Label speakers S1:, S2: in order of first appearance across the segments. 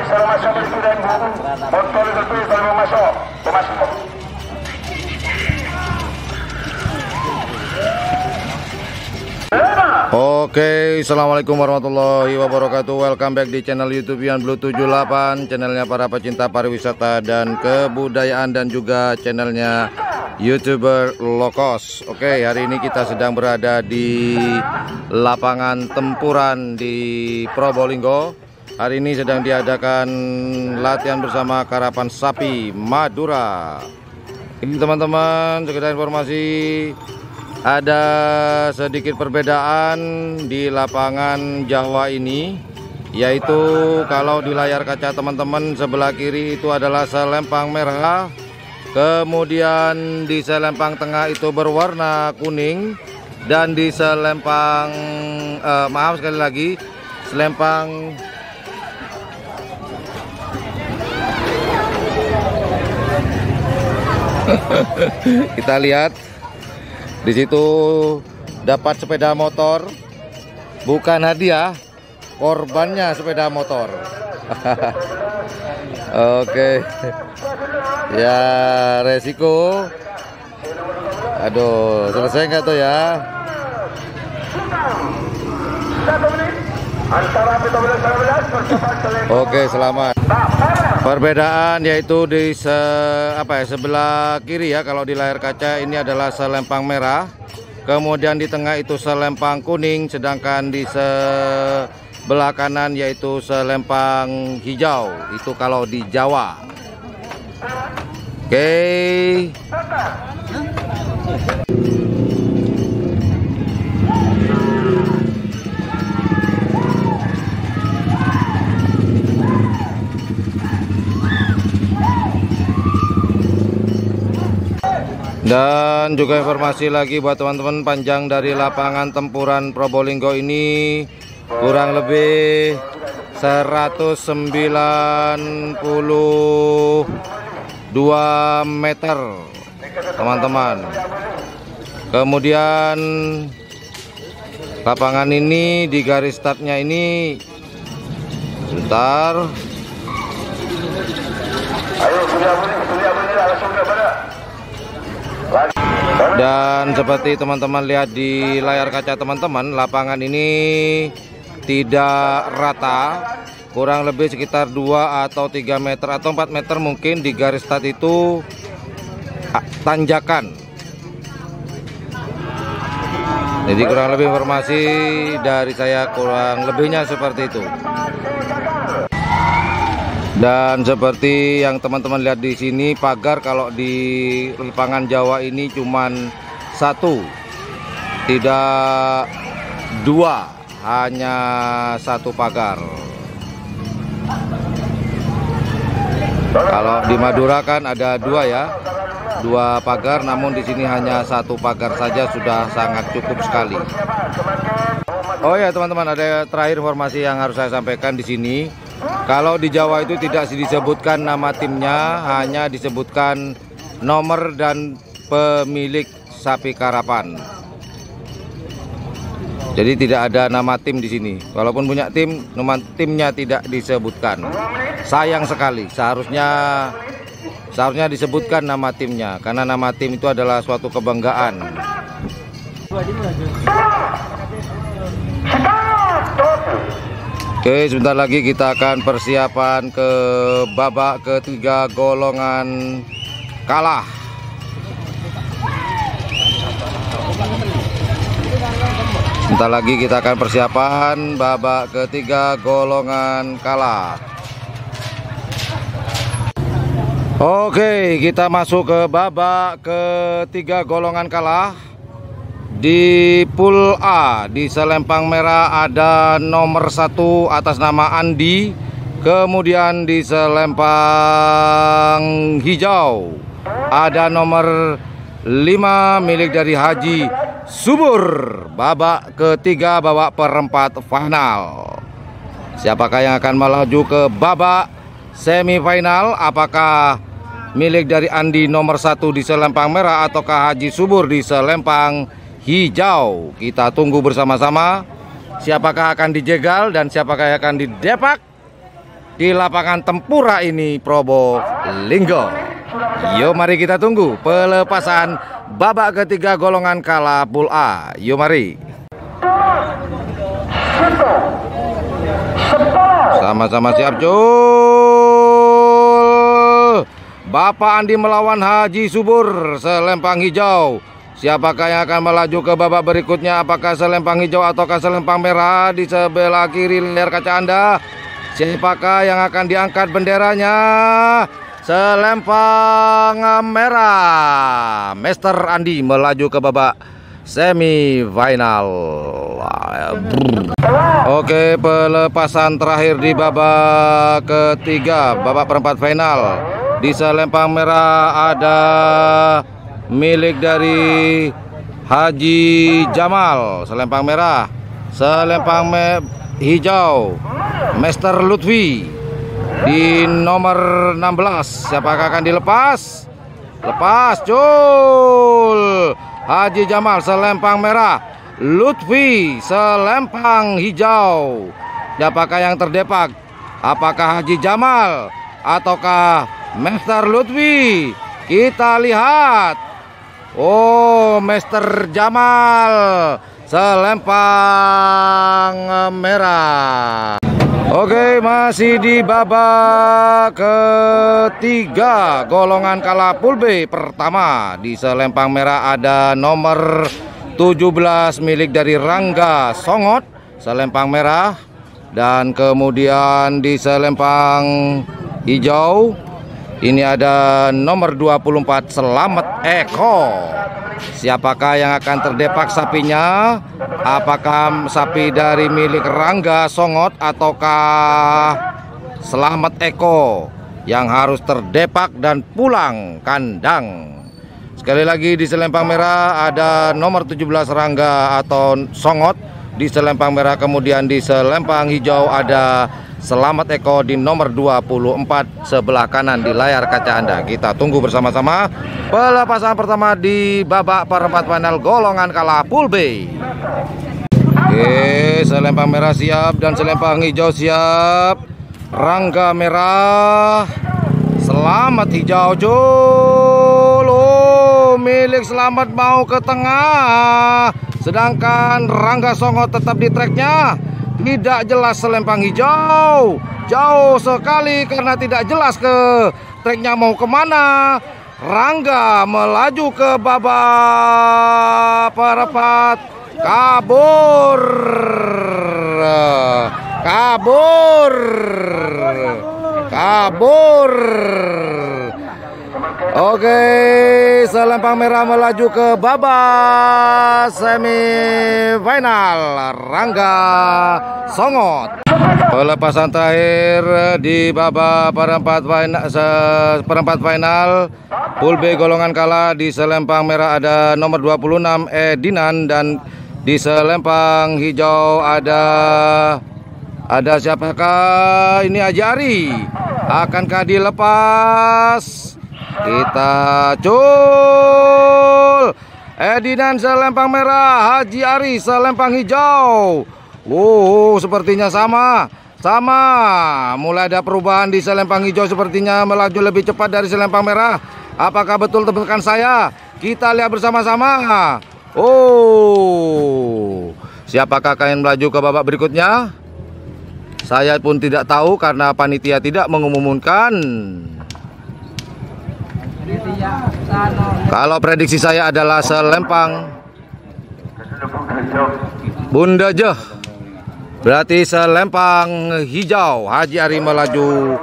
S1: selalu masuk begitu dan botol itu selalu masuk.
S2: Oke, assalamualaikum warahmatullahi wabarakatuh. Welcome back di channel YouTube Yan Blue 78, channelnya para pecinta pariwisata dan kebudayaan, dan juga channelnya YouTuber low cost. Oke, hari ini kita sedang berada di lapangan tempuran di Probolinggo. Hari ini sedang diadakan latihan bersama Karapan Sapi Madura. Ini teman-teman, sekedar informasi, ada sedikit perbedaan di lapangan Jawa ini, yaitu kalau di layar kaca teman-teman sebelah kiri itu adalah selempang merah, kemudian di selempang tengah itu berwarna kuning, dan di selempang maaf sekali lagi, selempang kita lihat di situ dapat sepeda motor, bukan hadiah, korbannya sepeda motor. Oke, ya resiko. Aduh, selesai nggak tuh ya? Oke, selamat. Perbedaan yaitu di sebelah kiri ya, kalau di layar kaca ini adalah selempang merah, kemudian di tengah itu selempang kuning, sedangkan di sebelah kanan yaitu selempang hijau. Itu kalau di Jawa. Oke. Dan juga informasi lagi buat teman-teman, panjang dari lapangan tempuran Probolinggo ini kurang lebih 192 meter teman-teman. Kemudian lapangan ini di garis startnya ini, sebentar. Dan seperti teman-teman lihat di layar kaca teman-teman, lapangan ini tidak rata, kurang lebih sekitar 2 atau 3 meter atau 4 meter mungkin di garis start itu tanjakan. Jadi kurang lebih informasi dari saya, kurang lebihnya seperti itu. Dan seperti yang teman-teman lihat di sini, pagar kalau di lapangan Jawa ini cuman 1, tidak 2, hanya 1 pagar. Kalau di Madura kan ada 2 ya, 2 pagar, namun di sini hanya 1 pagar saja sudah sangat cukup sekali. Oh ya teman-teman, ada terakhir informasi yang harus saya sampaikan di sini. Kalau di Jawa itu tidak disebutkan nama timnya, hanya disebutkan nomor dan pemilik sapi karapan. Jadi tidak ada nama tim di sini. Walaupun punya tim, nama timnya tidak disebutkan. Sayang sekali. Seharusnya disebutkan nama timnya, karena nama tim itu adalah suatu kebanggaan. Oke, sebentar lagi kita akan persiapan ke babak ketiga golongan kalah. Sebentar lagi kita akan persiapan babak ketiga golongan kalah. Oke, kita masuk ke babak ketiga golongan kalah. Di pool A, di selempang merah ada nomor 1 atas nama Andi. Kemudian di selempang hijau ada nomor 5 milik dari Haji Subur. Babak ketiga, babak perempat final. Siapakah yang akan melaju ke babak semifinal? Apakah milik dari Andi nomor 1 di selempang merah ataukah Haji Subur di selempang hijau? Kita tunggu bersama-sama siapakah akan dijegal dan siapakah yang akan didepak. di lapangan tempura ini Probolinggo. Yuk mari kita tunggu pelepasan babak ketiga golongan kala Pool A. Yuk mari. Sama-sama siap Cul. Bapak Andi melawan Haji Subur, selempang hijau. Siapakah yang akan melaju ke babak berikutnya? Apakah selempang hijau ataukah selempang merah? Di sebelah kiri layar kaca Anda, siapakah yang akan diangkat benderanya? Selempang merah. Master Andi melaju ke babak semifinal. Oke, pelepasan terakhir di babak ketiga, babak perempat final. Di selempang merah ada milik dari Haji Jamal, selempang merah. Selempang hijau Master Lutfi di nomor 16. Siapakah akan dilepas? Lepas Cul. Haji Jamal selempang merah, Lutfi selempang hijau. Siapakah yang terdepak? Apakah Haji Jamal ataukah Master Lutfi? Kita lihat. Oh, Master Jamal selempang merah. Oke, masih di babak ketiga golongan kala Pool B pertama. Di selempang merah ada nomor 17 milik dari Rangga Songot, selempang merah. Dan kemudian di selempang hijau ini ada nomor 24 Selamat Eko. Siapakah yang akan terdepak sapinya? Apakah sapi dari milik Rangga Songot ataukah Selamat Eko yang harus terdepak dan pulang kandang? Sekali lagi di selempang merah ada nomor 17 Rangga atau Songot di selempang merah, kemudian di selempang hijau ada Selamat Eko di nomor 24 sebelah kanan di layar kaca Anda. Kita tunggu bersama-sama pelepasan pertama di babak perempat final golongan kala Pool B. Oke, selempang merah siap dan selempang hijau siap. Rangga merah, Selamat hijau Cul. Oh, milik Selamat mau ke tengah, sedangkan Rangga Songot tetap di treknya. Tidak jelas selempang hijau, jauh sekali karena tidak jelas ke treknya mau kemana. Rangga melaju ke babak perempat, kabur. Oke, selempang merah melaju ke babak semifinal. Rangga Songot. Pelepasan terakhir di babak perempat final Pool B golongan kala. Di selempang merah ada nomor 26 Edinan dan di selempang hijau ada siapakah? Ini Haji Ari. Akankah dilepas? Kita Cul. Edinan selempang merah, Haji Ari selempang hijau. Sepertinya sama. Mulai ada perubahan di selempang hijau, sepertinya melaju lebih cepat dari selempang merah. Apakah betul tebakan saya? Kita lihat bersama-sama. Siapakah yang melaju ke babak berikutnya? Saya pun tidak tahu karena panitia tidak mengumumkan. Kalau prediksi saya adalah selempang Bunda Jeh. Berarti selempang hijau. Haji Ari melaju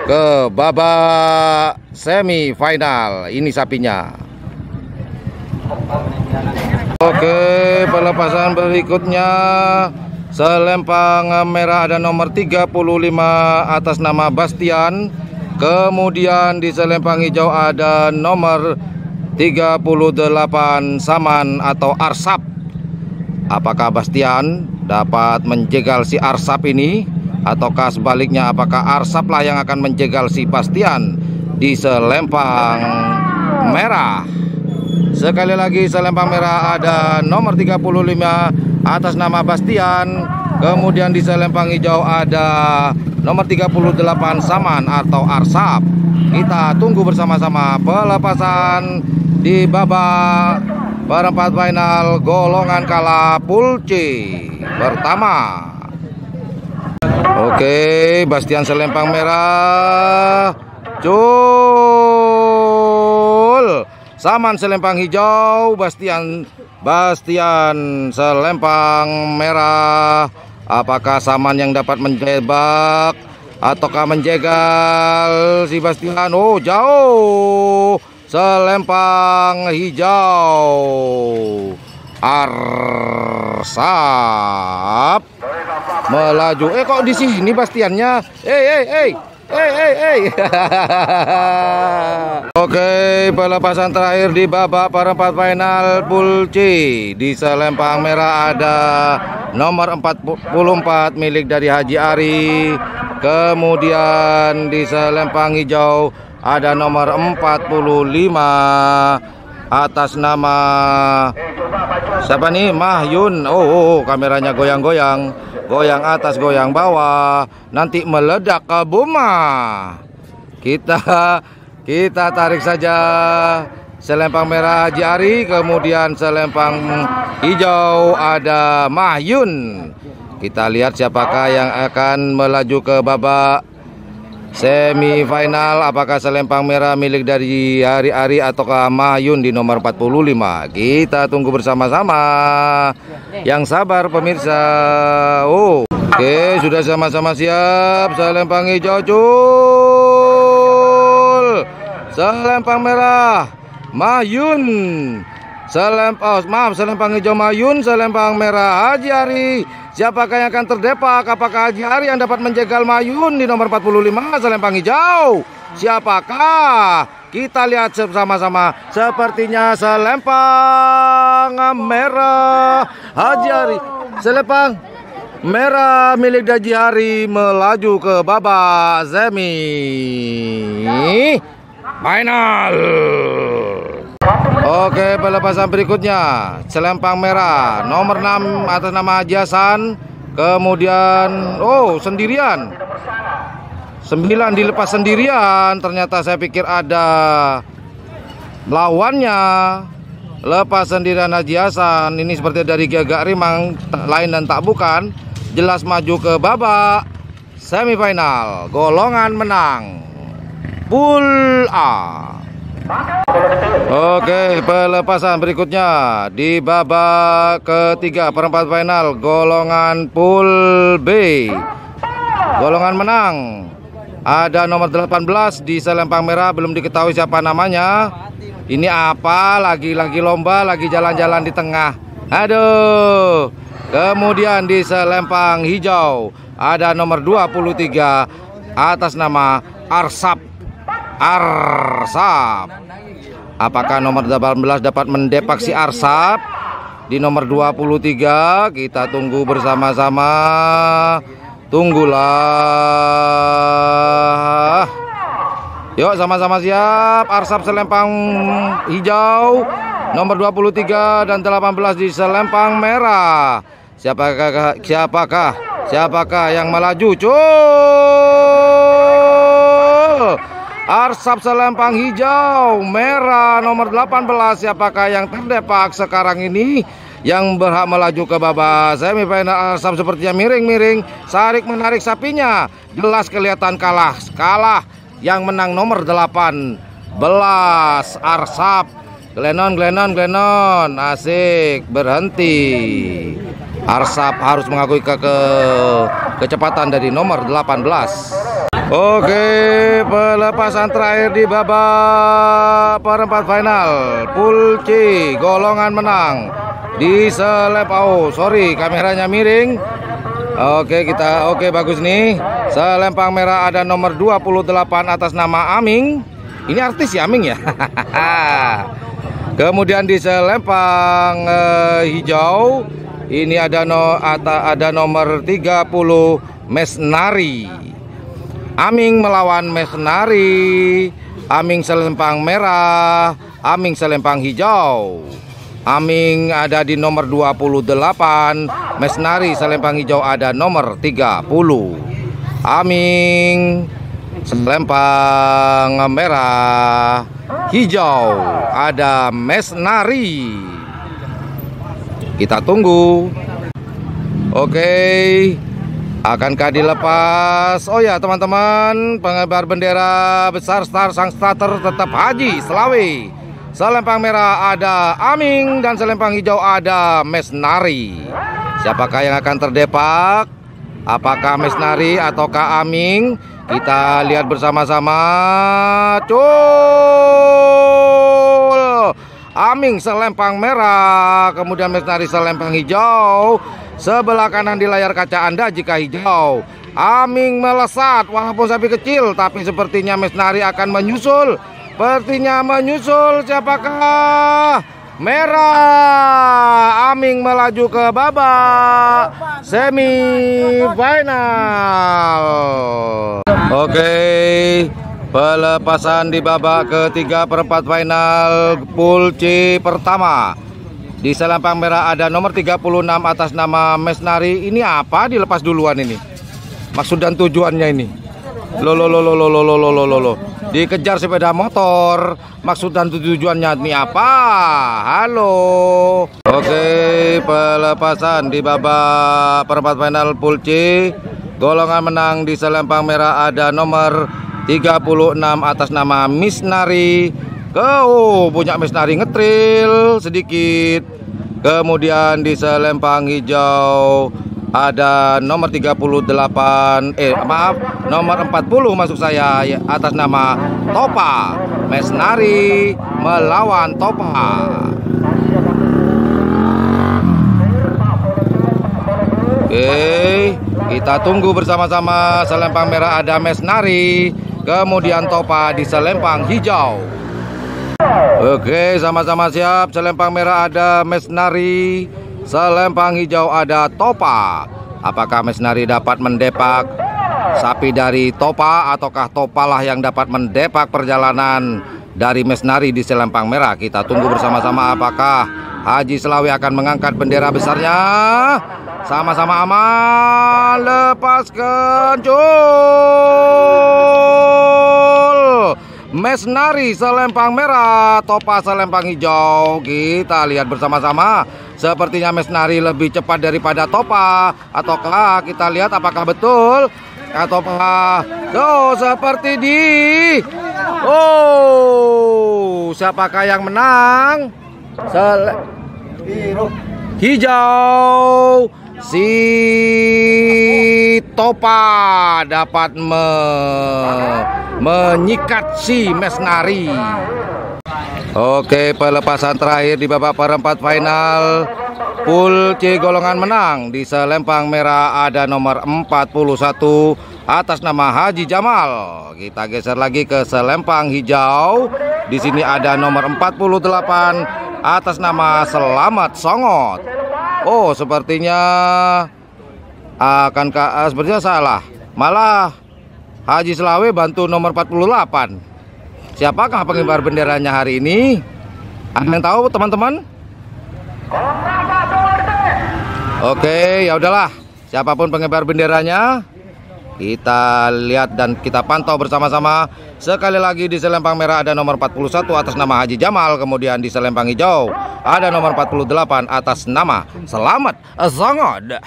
S2: ke babak semifinal. Ini sapinya. Oke, pelepasan berikutnya. Selempang merah ada nomor 35 atas nama Bastian. Kemudian di selempang hijau ada nomor 38 Saman atau Arsap. Apakah Bastian dapat menjegal si Arsap ini, ataukah sebaliknya apakah Arsap lah yang akan menjegal si Bastian di selempang merah? Sekali lagi selempang merah ada nomor 35 atas nama Bastian. Kemudian di selempang hijau ada nomor 38 Saman atau Arsap. Kita tunggu bersama-sama pelepasan di babak perempat final golongan kalah pool C pertama. Oke, Bastian selempang merah. Cul. Saman selempang hijau. Bastian selempang merah. Apakah Saman yang dapat menjebak ataukah menjegal si Bastian? Oh, jauh. Selempang hijau. Arsap melaju. Kok di sini Bastiannya? Oke, pelepasan terakhir di babak perempat final pool C. Di selempang merah ada nomor 44 milik dari Haji Ari. Kemudian di selempang hijau ada nomor 45 atas nama siapa nih? Mahyun. Oh, kameranya goyang-goyang. Goyang atas, goyang bawah. Nanti meledak ke Buma. Kita tarik saja selempang merah Haji Ari. Kemudian selempang hijau ada Mahyun. Kita lihat siapakah yang akan melaju ke babak semifinal. Apakah selempang merah milik dari Ari ataukah Mahyun di nomor 45? Kita tunggu bersama-sama. Yang sabar pemirsa. Oke, sudah sama-sama siap. Selempang hijau Cul. Selempang merah Mahyun. Selempang hijau Mahyun, selempang merah Haji Ari. Siapakah yang akan terdepak? Apakah Haji Ari yang dapat menjegal Mahyun di nomor 45 selempang hijau? Siapakah? Kita lihat sama-sama. Sepertinya selempang merah Haji Ari. Selempang merah milik Haji Ari melaju ke babak semi final. Oke, pelepasan berikutnya selempang merah nomor 6 atas nama Haji Hasan. Kemudian sendirian 9 dilepas sendirian. Ternyata saya pikir ada lawannya. Lepas sendirian Haji Hasan. Ini seperti dari Gagak Rimang, lain dan tak bukan. Jelas maju ke babak semifinal golongan menang pool A. Oke, pelepasan berikutnya di babak ketiga perempat final golongan pool B. Golongan menang ada nomor 18 di selempang merah, belum diketahui siapa namanya. Ini apa? Lagi lomba, lagi jalan-jalan di tengah. Aduh. Kemudian di selempang hijau ada nomor 23 atas nama Arsap. Apakah nomor 18 dapat mendepak si Arsap di nomor 23? Kita tunggu bersama-sama. Tunggulah. Yuk, sama-sama siap. Arsap selempang hijau nomor 23 dan 18 di selempang merah. Siapakah yang melaju? Cul. Arsap selempang hijau merah nomor 18. Siapakah yang terdepak sekarang ini? Yang berhak melaju ke babak semifinal. Arsap sepertinya miring-miring, sarik menarik sapinya. Jelas kelihatan kalah. Yang menang nomor 18 Arsap. Glenon. Asik, berhenti. Arsap harus mengakui kecepatan dari nomor 18. Oke, pelepasan terakhir di babak perempat final pool C golongan menang di sorry, kameranya miring. Oke, bagus nih. Selempang merah ada nomor 28 atas nama Aming. Ini artis ya, Aming ya. Kemudian di selempang hijau ini ada nomor 30 Mesnari. Aming melawan Mesnari. Aming selempang merah, Aming selempang hijau. Aming ada di nomor 28. Mesnari selempang hijau ada nomor 30. Aming selempang merah hijau ada Mesnari. Kita tunggu. Oke, akankah dilepas? Oh ya teman-teman, pengibar bendera besar sang starter tetap Haji Slawi. Selempang merah ada Aming dan selempang hijau ada Mesnari. Siapakah yang akan terdepak? Apakah Mesnari ataukah Aming? Kita lihat bersama-sama. Cul! Aming selempang merah, kemudian Mesnari selempang hijau. Sebelah kanan di layar kaca Anda jika hijau, Aming melesat walaupun sapi kecil, tapi sepertinya Mesnari akan menyusul. Sepertinya menyusul. Siapakah? Merah. Aming melaju ke babak semifinal. Oke, pelepasan di babak ketiga perempat final pool C pertama. Di selempang merah ada nomor 36 atas nama Mesnari. Ini apa dilepas duluan ini? Maksud dan tujuannya ini? Lo. Dikejar sepeda motor. Maksud dan tujuannya ini apa? Halo. Oke, pelepasan di babak perempat final pool C. Golongan menang di selempang merah ada nomor 36 atas nama Mesnari. Punya Mesnari ngetril sedikit. Kemudian di selempang hijau ada nomor nomor 40 masuk saya atas nama Topa. Mesnari melawan Topa. Oke, kita tunggu bersama-sama. Selempang merah ada Mesnari, kemudian Topa di selempang hijau. Oke, sama-sama siap. Selempang merah ada Mesnari, selempang hijau ada Topa. Apakah Mesnari dapat mendepak sapi dari Topa, ataukah Topalah yang dapat mendepak perjalanan dari Mesnari di selempang merah? Kita tunggu bersama-sama apakah Haji Slawi akan mengangkat bendera besarnya. Sama-sama aman. Lepaskan, Cul. Mesnari selempang merah, Topa selempang hijau. Kita lihat bersama-sama. Sepertinya Mesnari lebih cepat daripada Topa. Ataukah kita lihat apakah betul? Ataukah seperti siapakah yang menang? Hijau. Si Topa dapat menyikat si Mesnari. Oke, pelepasan terakhir di babak perempat final pool C golongan menang. Di selempang merah ada nomor 41 atas nama Haji Jamal. Kita geser lagi ke selempang hijau. Di sini ada nomor 48 atas nama Selamat Songot. Sepertinya sepertinya salah. Malah Haji Slawi bantu nomor 48. Siapakah pengibar benderanya hari ini? Ada yang tahu teman-teman? Oke, ya udahlah. Siapapun pengibar benderanya, kita lihat dan kita pantau bersama-sama. Sekali lagi di selempang merah ada nomor 41 atas nama Haji Jamal. Kemudian di selempang hijau ada nomor 48 atas nama Selamat Songot.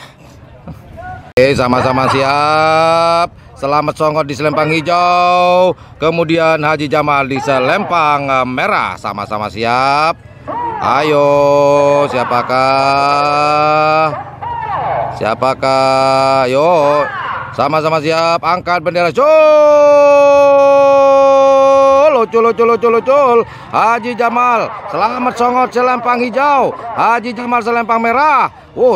S2: Oke, sama-sama siap. Selamat Songot di selempang hijau. Kemudian Haji Jamal di selempang merah. Sama-sama siap. Ayo, siapakah? Yo, sama-sama siap. Angkat bendera. Cul. Haji Jamal Selamat Songot selempang hijau, Haji Jamal selempang merah.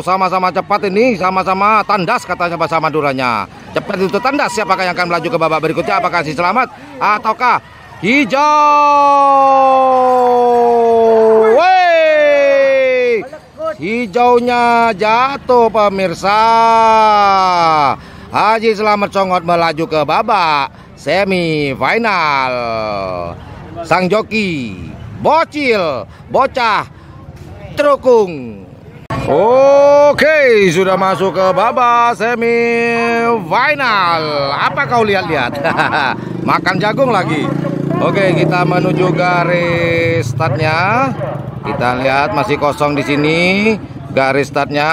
S2: Sama-sama cepat ini, sama-sama tandas katanya bahasa Maduranya. Cepat itu tandas. Siapakah yang akan melaju ke babak berikutnya? Apakah si Selamat ataukah hijau? Hijaunya jatuh pemirsa. Haji Selamat Songot melaju ke babak semifinal. Sang joki bocil, bocah, trukung. Oke, sudah masuk ke babak semifinal. Apa kau lihat-lihat? Makan jagung lagi. Oke, kita menuju garis startnya. Kita lihat masih kosong di sini. Garis startnya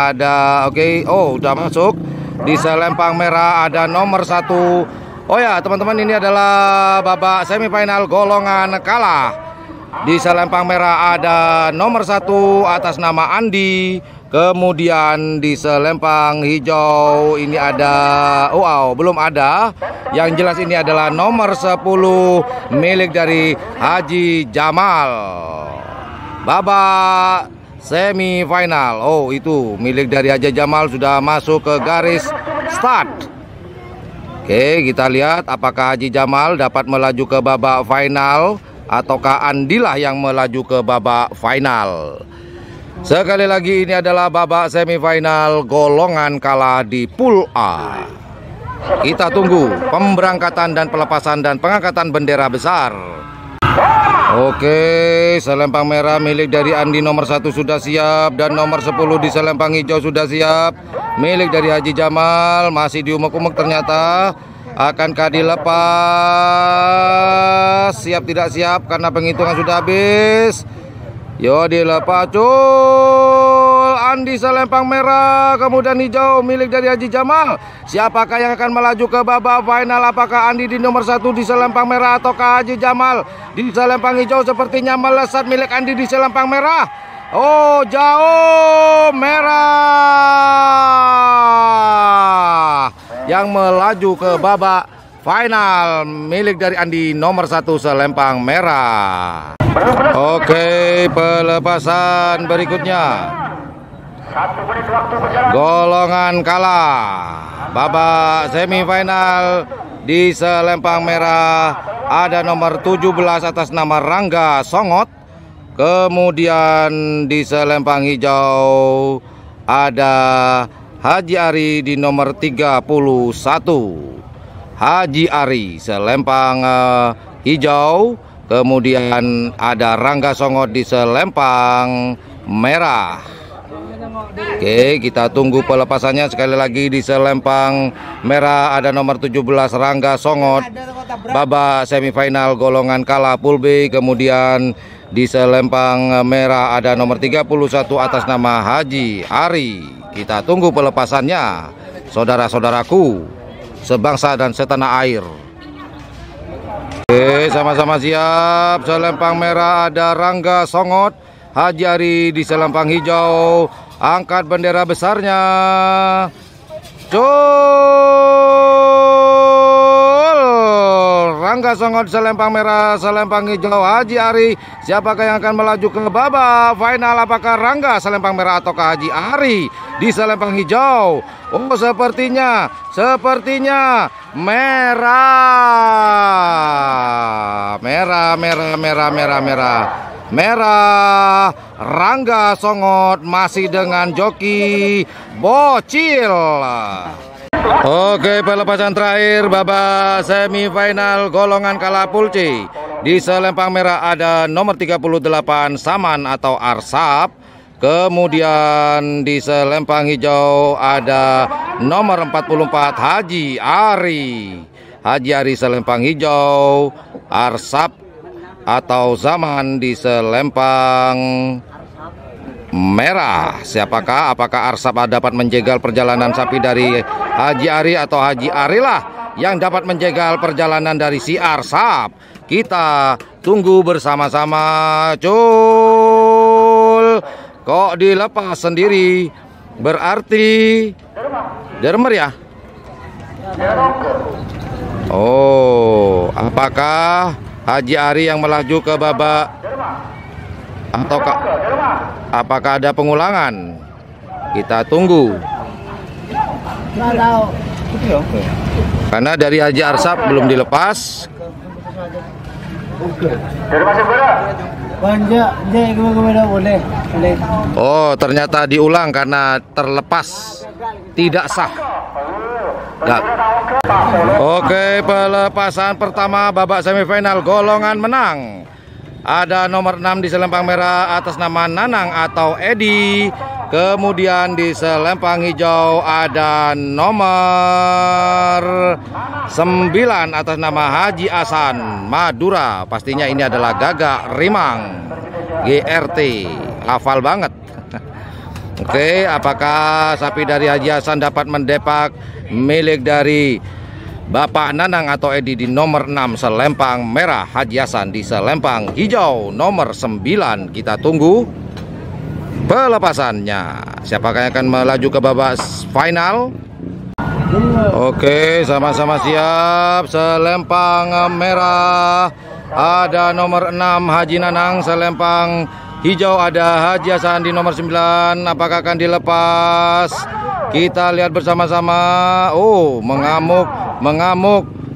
S2: ada, oke, oh udah masuk. Di selempang merah ada nomor 1. Oh ya, teman-teman, ini adalah babak semifinal golongan kalah. Di selempang merah ada nomor 1 atas nama Andi. Kemudian di selempang hijau ini ada, wow, belum ada. Yang jelas ini adalah nomor 10 milik dari Haji Jamal. Babak semifinal. Oh, itu milik dari Haji Jamal sudah masuk ke garis start. Oke, kita lihat apakah Haji Jamal dapat melaju ke babak final ataukah Andilah yang melaju ke babak final. Sekali lagi, ini adalah babak semifinal golongan kalah di Pool A. Kita tunggu pemberangkatan dan pelepasan dan pengangkatan bendera besar. Oke, selempang merah milik dari Andi nomor 1 sudah siap. Dan nomor 10 di selempang hijau sudah siap, milik dari Haji Jamal. Masih diumek-umek ternyata. Akankah dilepas? Siap tidak siap karena penghitungan sudah habis. Yo, dilepas, cul. Andi selempang merah, kemudian hijau milik dari Haji Jamal. Siapakah yang akan melaju ke babak final? Apakah Andi di nomor 1 di selempang merah ataukah Haji Jamal di selempang hijau? Sepertinya melesat milik Andi di selempang merah. Oh, jauh, merah yang melaju ke babak final milik dari Andi nomor 1 selempang merah. Oke, pelepasan berikutnya. Golongan kalah babak semifinal di selempang merah ada nomor 17 atas nama Rangga Songot. Kemudian di selempang hijau ada Haji Ari di nomor 31. Haji Ari selempang hijau. Kemudian ada Rangga Songot di selempang merah. Oke, kita tunggu pelepasannya. Sekali lagi, di selempang merah ada nomor 17 Rangga Songot, babak semifinal golongan kalah Pool B. Kemudian di selempang merah ada nomor 31 atas nama Haji Ari. Kita tunggu pelepasannya, saudara-saudaraku sebangsa dan setanah air. Oke, sama-sama siap. Selempang merah ada Rangga Songot, Haji Ari di selempang hijau. Angkat bendera besarnya. Cul. Rangga Songot selempang merah, selempang hijau Haji Ari. Siapakah yang akan melaju ke babak final? Apakah Rangga selempang merah ataukah Haji Ari di selempang hijau? Oh, sepertinya merah. Merah. Rangga Songot masih dengan joki bocil. Oke, pelepasan terakhir babak semifinal golongan kalah Pool C. Di selempang merah ada nomor 38 Saman atau Arsap. Kemudian di selempang hijau ada nomor 44 Haji Ari. Haji Ari selempang hijau, Arsap atau Zaman di selempang merah. Siapakah? Apakah Arsap dapat menjegal perjalanan sapi dari Haji Ari atau Haji Ari lah yang dapat menjegal perjalanan dari si Arsap? Kita tunggu bersama-sama. Cul. Kok dilepas sendiri? Berarti dermer ya? Oh, apakah Haji Ari yang melaju ke babak atau apakah ada pengulangan? Kita tunggu. Karena dari Haji Arsap belum dilepas. Oh, ternyata diulang karena terlepas, tidak sah. Nah. Oke, pelepasan pertama babak semifinal golongan menang ada nomor 6 di selempang merah atas nama Nanang atau Edi. Kemudian di selempang hijau ada nomor 9 atas nama Haji Hasan Madura. Pastinya ini adalah Gagak Rimang GRT. Hafal banget. Oke, apakah sapi dari Haji Hasan dapat mendepak milik dari Bapak Nanang atau Edi di nomor 6 selempang merah, Haji Hasan di selempang hijau nomor 9. Kita tunggu pelepasannya. Siapakah yang akan melaju ke babak final? Oke, sama-sama siap. Selempang merah ada nomor 6 Haji Nanang, selempang hijau ada Haji Hasan di nomor 9. Apakah akan dilepas? Kita lihat bersama-sama. Oh, mengamuk.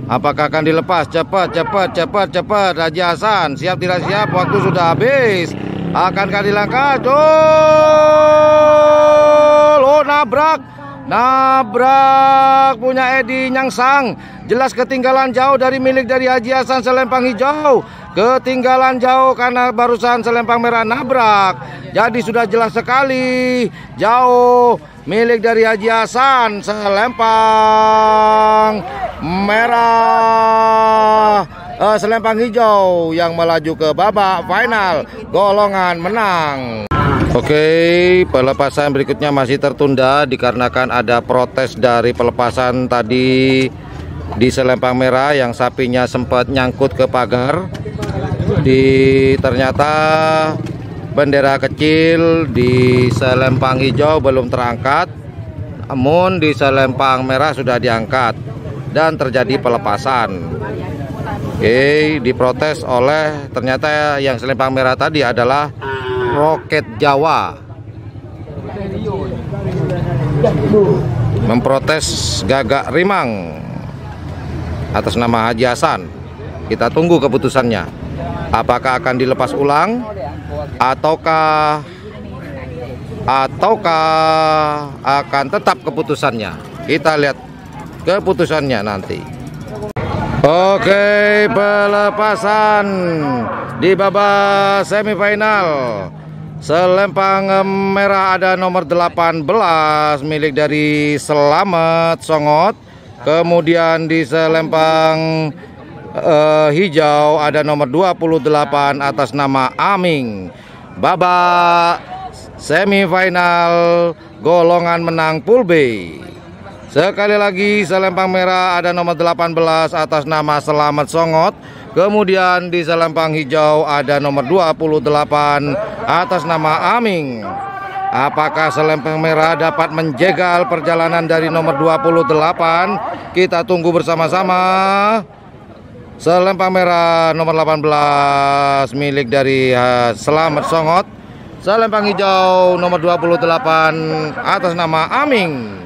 S2: Apakah akan dilepas? Cepat. Haji Hasan, siap tidak siap? Waktu sudah habis. Akankah dilangkah? Oh, nabrak punya Edi nyangsang. Jelas ketinggalan jauh dari milik dari Haji Hasan selempang hijau. Ketinggalan jauh karena barusan selempang merah nabrak. Jadi sudah jelas sekali jauh milik dari Haji Hasan selempang merah, selempang hijau yang melaju ke babak final golongan menang. Oke, pelepasan berikutnya masih tertunda dikarenakan ada protes dari pelepasan tadi di selempang merah yang sapinya sempat nyangkut ke pagar. Ternyata bendera kecil di selempang hijau belum terangkat, namun di selempang merah sudah diangkat dan terjadi pelepasan. Oke, diprotes oleh ternyata yang selempang merah tadi adalah Roket Jawa, memprotes Gagak Rimang atas nama Haji Hasan. Kita tunggu keputusannya. Apakah akan dilepas ulang ataukah akan tetap keputusannya? Kita lihat keputusannya nanti. Oke, pelepasan di babak semifinal. Selempang merah ada nomor 18 milik dari Selamat Songot. Kemudian di selempang hijau ada nomor 28 atas nama Aming. Babak semifinal golongan menang Pool B. Sekali lagi selempang merah ada nomor 18 atas nama Selamat Songot. Kemudian di selempang hijau ada nomor 28 atas nama Aming. Apakah selempang merah dapat menjegal perjalanan dari nomor 28? Kita tunggu bersama-sama. Selempang merah nomor 18 milik dari Selamat Songot. Selempang hijau nomor 28 atas nama Aming.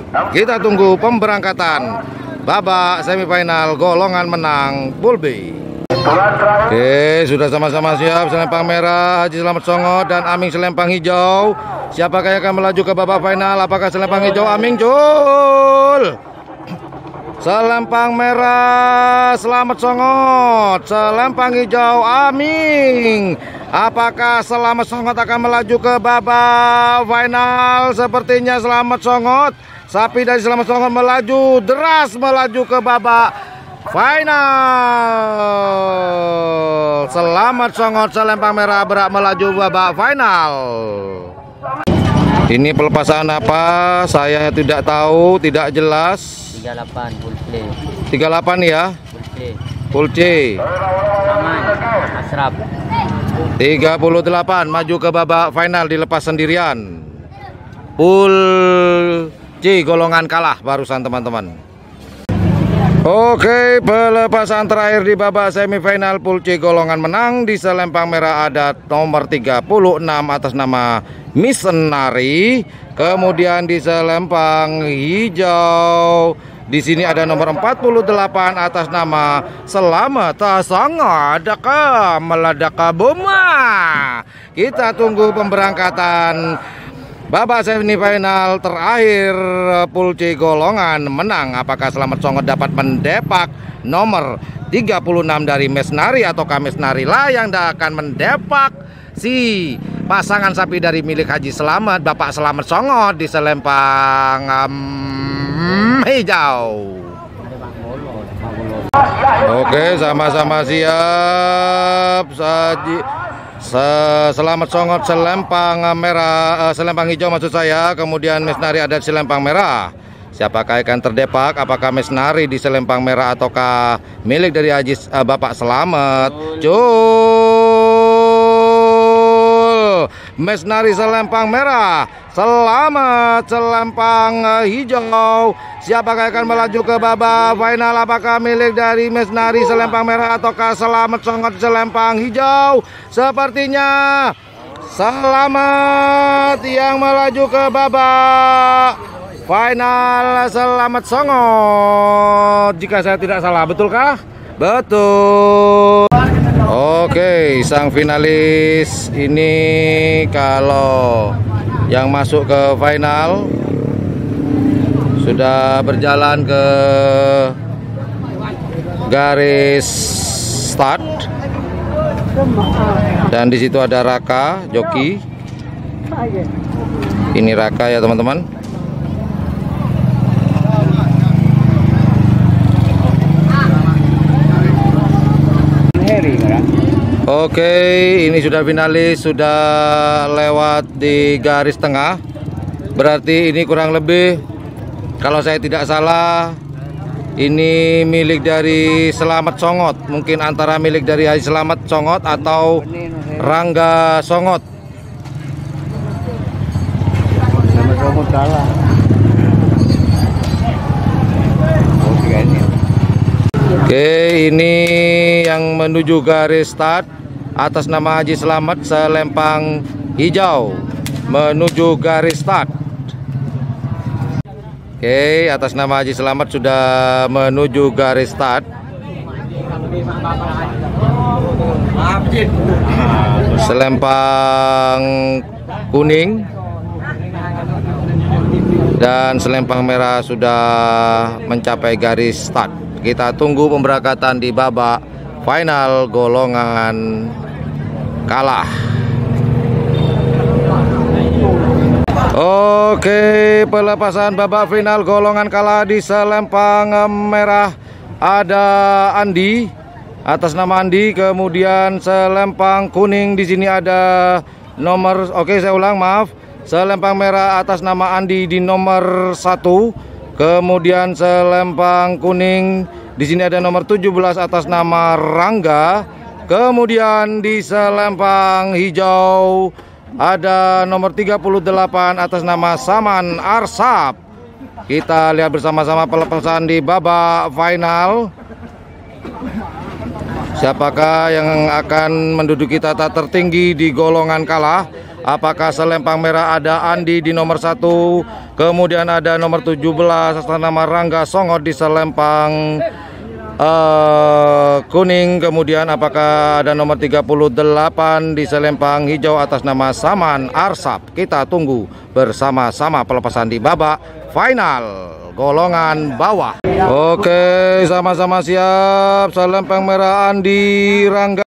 S2: Kita tunggu pemberangkatan babak semifinal golongan menang Pool B. Oke, sudah sama-sama siap. Selempang merah Haji Selamat Songot dan Aming selempang hijau. Siapakah yang akan melaju ke babak final? Apakah selempang hijau Aming? Jul. Selempang merah Selamat Songot, selempang hijau Aming. Apakah Selamat Songot akan melaju ke babak final? Sepertinya Selamat Songot, sapi dari Selamat Songot melaju deras melaju ke babak final. Selamat Songot selempang merah berak melaju babak final. Ini pelepasan apa? Saya tidak tahu, tidak jelas.
S3: 38 Pool C.
S2: 38 ya.
S3: Pool C.
S2: Pool C.
S3: Aman. Asraf.
S2: 38 maju ke babak final dilepas sendirian. Pool C golongan kalah barusan teman-teman. Oke, pelepasan terakhir di babak semifinal Pool C golongan menang. Di selempang merah ada nomor 36 atas nama Missionary. Kemudian di selempang hijau di sini ada nomor 48 atas nama Selamat Songot Daka Meladaka Boma. Kita tunggu pemberangkatan babak semifinal terakhir Pool C golongan menang. Apakah Selamat Songot dapat mendepak nomor 36 dari Mesnari ataukah Mesnari lah yang akan mendepak si pasangan sapi dari milik Haji Selamat, Bapak Selamat Songot di Selempang hijau. Oke, sama-sama siap. Selamat Songot Selempang merah, Selempang hijau maksud saya. Kemudian Mesnari ada di Selempang merah. Siapakah akan terdepak? Apakah Mesnari di Selempang merah ataukah milik dari Bapak Selamat? Mesnari Selempang merah, Selamat Selempang hijau. Siapakah akan melaju ke babak final? Apakah milik dari Mesnari Selempang merah ataukah Selamat Songot Selempang hijau? Sepertinya Selamat yang melaju ke babak final. Selamat Songot, jika saya tidak salah, betulkah? Betul. Oke, sang finalis ini kalau yang masuk ke final sudah berjalan ke garis start, dan di situ ada Raka joki. Ini Raka ya teman-teman. Oke, ini sudah finalis, sudah lewat di garis tengah. Berarti ini kurang lebih, kalau saya tidak salah, ini milik dari Selamat Songot. Mungkin antara milik dari Haji Selamat Songot atau Rangga Songot.
S3: Selamat Songot kalah.
S2: Oke, ini yang menuju garis start atas nama Haji Selamat Selempang hijau menuju garis start. Oke, atas nama Haji Selamat sudah menuju garis start. Selempang kuning dan selempang merah sudah mencapai garis start. Kita tunggu pemberangkatan di babak final golongan kalah. Oke, pelepasan babak final golongan kalah di selempang merah ada Andi atas nama Andi, kemudian selempang kuning di sini ada nomor, oke saya ulang, maaf. Selempang merah atas nama Andi di nomor 1. Kemudian selempang kuning di sini ada nomor 17 atas nama Rangga. Kemudian di selempang hijau ada nomor 38 atas nama Saman Arsap. Kita lihat bersama-sama pelepasan di babak final. Siapakah yang akan menduduki tata tertinggi di golongan kalah? Apakah selempang merah ada Andi di nomor 1, kemudian ada nomor 17 atas nama Rangga Songot di selempang kuning, kemudian apakah ada nomor 38 di selempang hijau atas nama Saman Arsap. Kita tunggu bersama-sama pelepasan di babak final golongan bawah. Oke, sama-sama siap. Selempang merah Andi Rangga,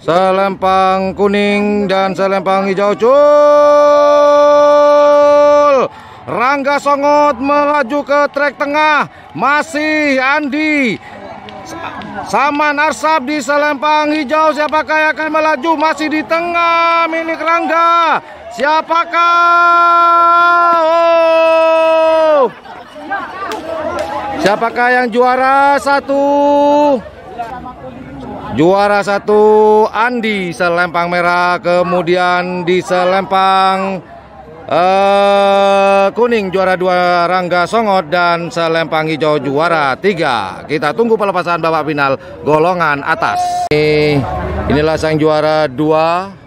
S2: selempang kuning dan selempang hijau cul. Rangga Songot melaju ke trek tengah, masih Andi. Saman Arsap di selempang hijau. Siapakah yang akan melaju? Masih di tengah milik Rangga. Siapakah? Oh. Siapakah yang juara satu? Juara satu Andi selempang merah, kemudian di selempang kuning juara 2 Rangga Songot, dan selempang hijau juara 3. Kita tunggu pelepasan babak final golongan atas. Inilah sang juara 2.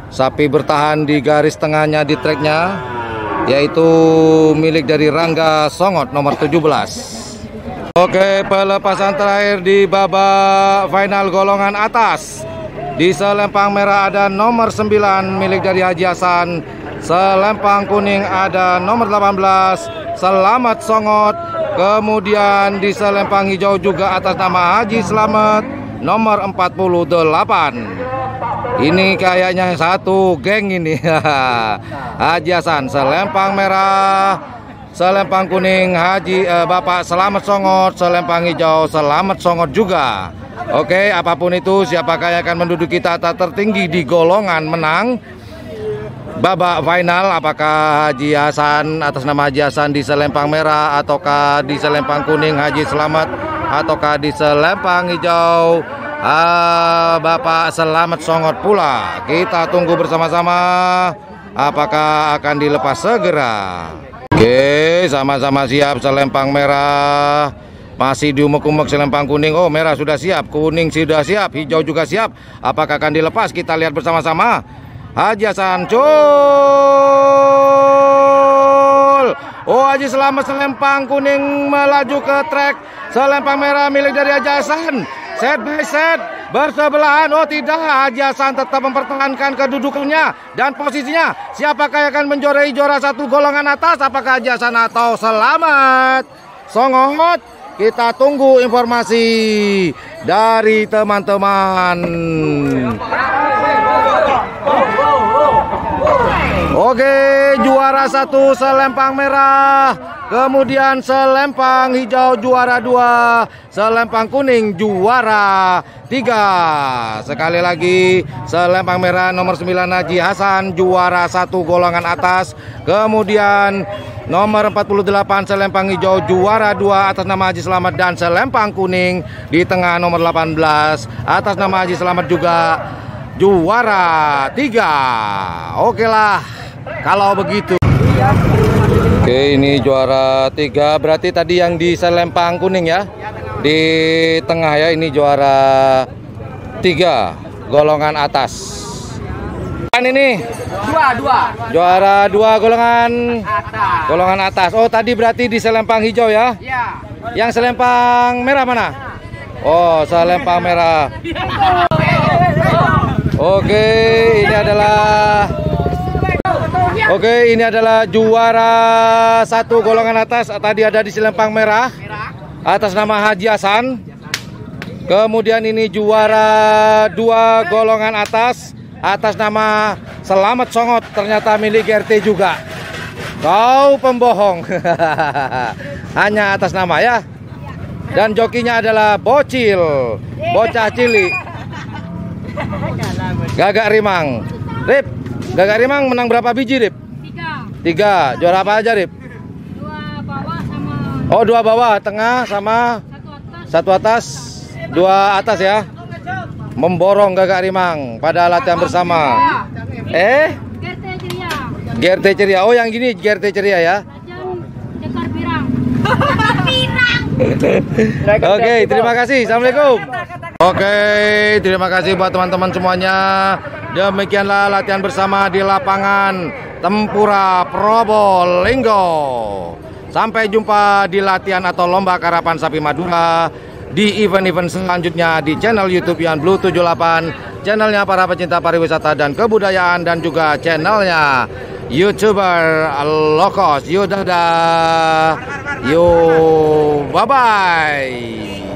S2: Sapi bertahan di garis tengahnya di treknya, yaitu milik dari Rangga Songot nomor 17. Oke, pelepasan terakhir di babak final golongan atas. Di selempang merah ada nomor 9 milik dari Haji Hasan. Selempang kuning ada nomor 18 Selamat Songot. Kemudian di selempang hijau juga atas nama Haji Slamet nomor 48. Ini kayaknya satu geng ini. Haji Hasan selempang merah, selempang kuning Bapak Selamat Songot, selempang hijau Selamat Songot juga. Oke, apapun itu, siapakah yang akan menduduki tata tertinggi di golongan menang babak final? Apakah Haji Hasan atas nama Haji Hasan di selempang merah, ataukah di selempang kuning Haji Slamet, ataukah di selempang hijau Bapak Selamat Songot pula? Kita tunggu bersama-sama apakah akan dilepas segera. Oke, sama-sama siap. Selempang merah masih diumek-umek, selempang kuning. Oh, merah sudah siap, kuning sudah siap, hijau juga siap. Apakah akan dilepas? Kita lihat bersama-sama. Haji Hasan, cul. Oh, Haji Slamet selempang kuning melaju ke trek. Selempang merah milik dari Haji Hasan. Set by set bersebelahan. Oh tidak, Haji Hasan tetap mempertahankan kedudukannya dan posisinya. Siapakah yang akan menjuarai juara satu golongan atas? Apakah Haji Hasan atau Selamat Songot? Kita tunggu informasi dari teman-teman. Oke, juara satu selempang merah, kemudian selempang hijau juara 2, selempang kuning juara 3. Sekali lagi, selempang merah nomor 9 Haji Hasan juara 1 golongan atas, kemudian nomor 48 selempang hijau juara 2 atas nama Haji Slamet, dan selempang kuning di tengah nomor 18 atas nama Haji Slamet juga juara 3. Oke lah kalau begitu. Oke, ini juara 3. Berarti tadi yang di selempang kuning ya, di tengah ya, ini juara 3 golongan atas. Ini juara 2 golongan atas. Oh, tadi berarti di selempang hijau ya? Yang selempang merah mana? Oh, selempang merah. Oke, ini adalah juara 1 golongan atas. Tadi ada di selempang merah atas nama Haji Hasan. Kemudian ini juara 2 golongan atas nama Selamat Songot, ternyata milik RT juga. Kau pembohong. Hanya atas nama ya. Dan jokinya adalah bocil, bocah cilik. Gagak Rimang. Rip, Gagak Rimang menang berapa biji, Rip? 3. Juara apa aja, Rip?
S4: 2 bawah sama.
S2: Oh, 2 bawah, tengah sama 1 atas. 2 atas ya. Memborong Gagak Rimang pada latihan bersama. GRT Ceria. Oh, yang gini GRT Ceria ya.
S4: Dekar Pirang.
S2: Oke, terima kasih. Assalamualaikum. Oke, terima kasih buat teman-teman semuanya. Demikianlah latihan bersama di lapangan Tempura Probolinggo. Sampai jumpa di latihan atau lomba karapan sapi Madura di event-event selanjutnya di channel YouTube Yan Blue 78, channelnya para pecinta pariwisata dan kebudayaan, dan juga channelnya YouTuber Lokos. Yuk, dadah. Yuk, bye-bye.